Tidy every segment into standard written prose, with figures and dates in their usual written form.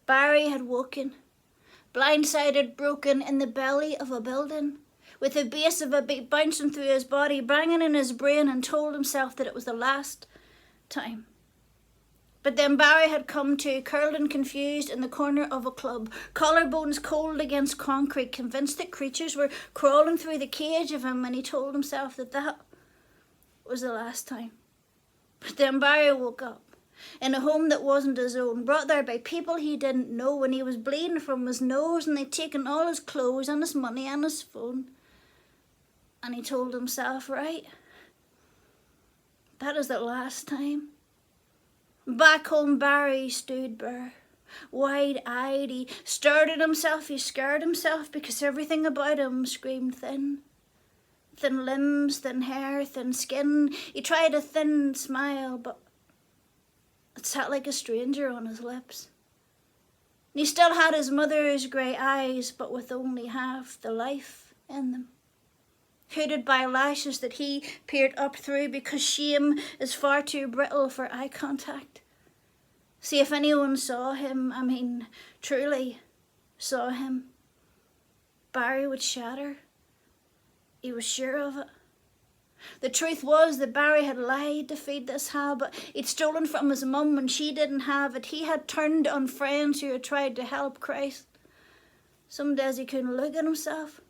Barry had woken, blindsided, broken in the belly of a building, with the base of a beat bouncing through his body, banging in his brain, and told himself that it was the last time. But then Barry had come to, curled and confused in the corner of a club, collarbones cold against concrete, convinced that creatures were crawling through the cage of him, and he told himself that that was the last time. But then Barry woke up in a home that wasn't his own, brought there by people he didn't know, and he was bleeding from his nose, and they'd taken all his clothes and his money and his phone. And he told himself, right, that is the last time. Back home, Barry stood bare, wide-eyed. He stared at himself, he scared himself, because everything about him screamed thin. Thin limbs, thin hair, thin skin. He tried a thin smile, but it sat like a stranger on his lips. And he still had his mother's grey eyes, but with only half the life in them, hooded by lashes that he peered up through, because shame is far too brittle for eye contact. See, if anyone saw him, truly saw him, Barry would shatter. He was sure of it. The truth was that Barry had lied to feed this habit. He'd stolen from his mum when she didn't have it. He had turned on friends who had tried to help Christ. Some days he couldn't look at himself.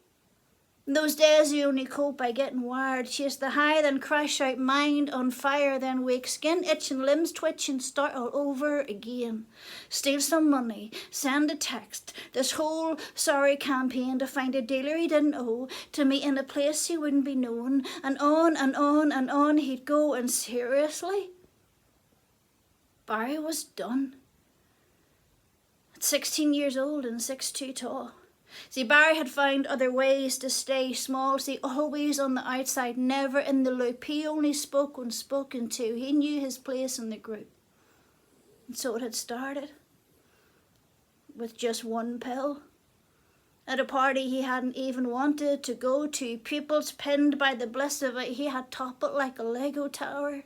In those days he only coped by getting wired, chase the high, then crash out, mind on fire, then wake, skin itching, limbs twitching, start all over again. Steal some money, send a text, this whole sorry campaign to find a dealer he didn't owe, to meet in a place he wouldn't be known, and on and on and on he'd go, and seriously, Barry was done. At 16 years old and 6'2" tall. See, Barry had found other ways to stay small. See, always on the outside, never in the loop. He only spoke when spoken to. He knew his place in the group. And so it had started with just one pill. At a party he hadn't even wanted to go to, pupils pinned by the bliss of it, he had toppled like a Lego tower.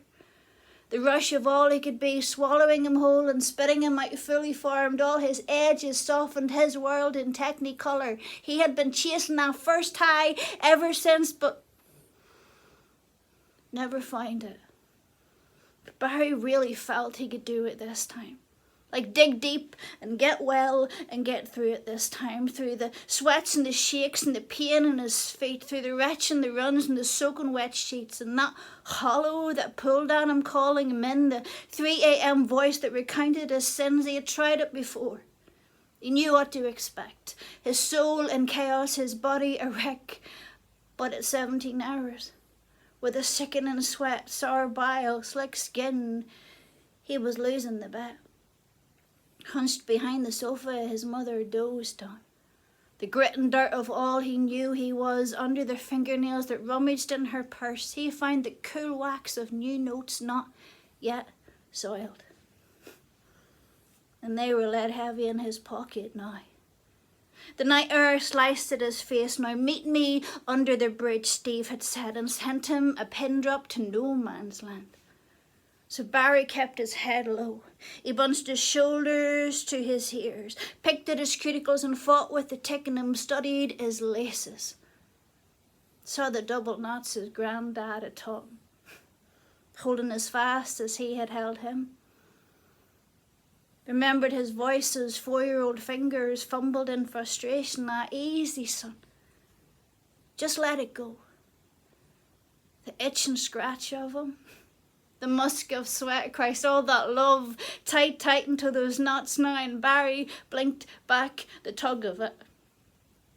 The rush of all he could be, swallowing him whole and spitting him out fully formed, all his edges softened, his world in technicolor. He had been chasing that first high ever since, but never found it. But Barry really felt he could do it this time. Like dig deep and get well and get through it this time. Through the sweats and the shakes and the pain in his feet. Through the retch and the runs and the soaking wet sheets. And that hollow that pulled at him, calling him in. The 3 a.m. voice that recounted his sins. He had tried it before. He knew what to expect. His soul in chaos, his body a wreck. But at 17 hours, with a sickening sweat, sour bile, slick skin, he was losing the bet. Hunched behind the sofa, his mother dozed on. The grit and dirt of all he knew he was, under the fingernails that rummaged in her purse, he found the cool wax of new notes not yet soiled. And they were laid heavy in his pocket now. The night air sliced at his face. Now meet me under the bridge, Steve had said, and sent him a pin drop to no man's land. So Barry kept his head low. He bunched his shoulders to his ears, picked at his cuticles and fought with the tick in him, studied his laces. Saw the double knots his granddad had taught him, holding as fast as he had held him. Remembered his voice as 4-year-old fingers fumbled in frustration. Ah, easy, son. Just let it go. The itch and scratch of him. The musk of sweat, Christ, all that love, tight into those knots now, and Barry blinked back the tug of it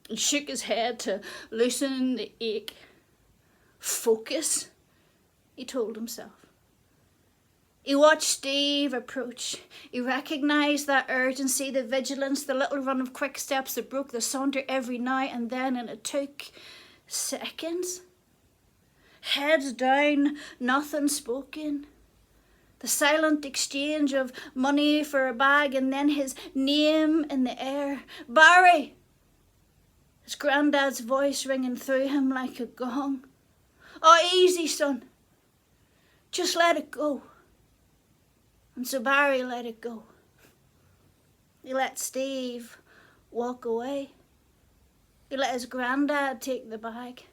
and shook his head to loosen the ache. Focus, he told himself. He watched Steve approach. He recognised that urgency, the vigilance, the little run of quick steps that broke the saunter every now and then, and it took seconds. Heads down, nothing spoken. The silent exchange of money for a bag, and then his name in the air. Barry! His granddad's voice ringing through him like a gong. Oh, easy, son. Just let it go. And so Barry let it go. He let Steve walk away. He let his granddad take the bag.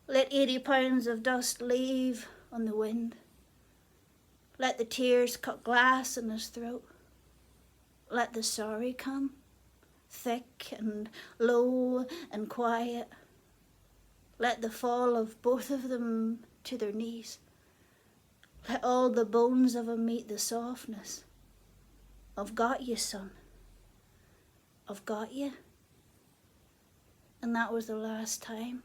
Let 80 pounds of dust leave on the wind. Let the tears cut glass in his throat. Let the sorry come, thick and low and quiet. Let the fall of both of them to their knees. Let all the bones of 'em meet the softness. I've got you, son. I've got you. And that was the last time.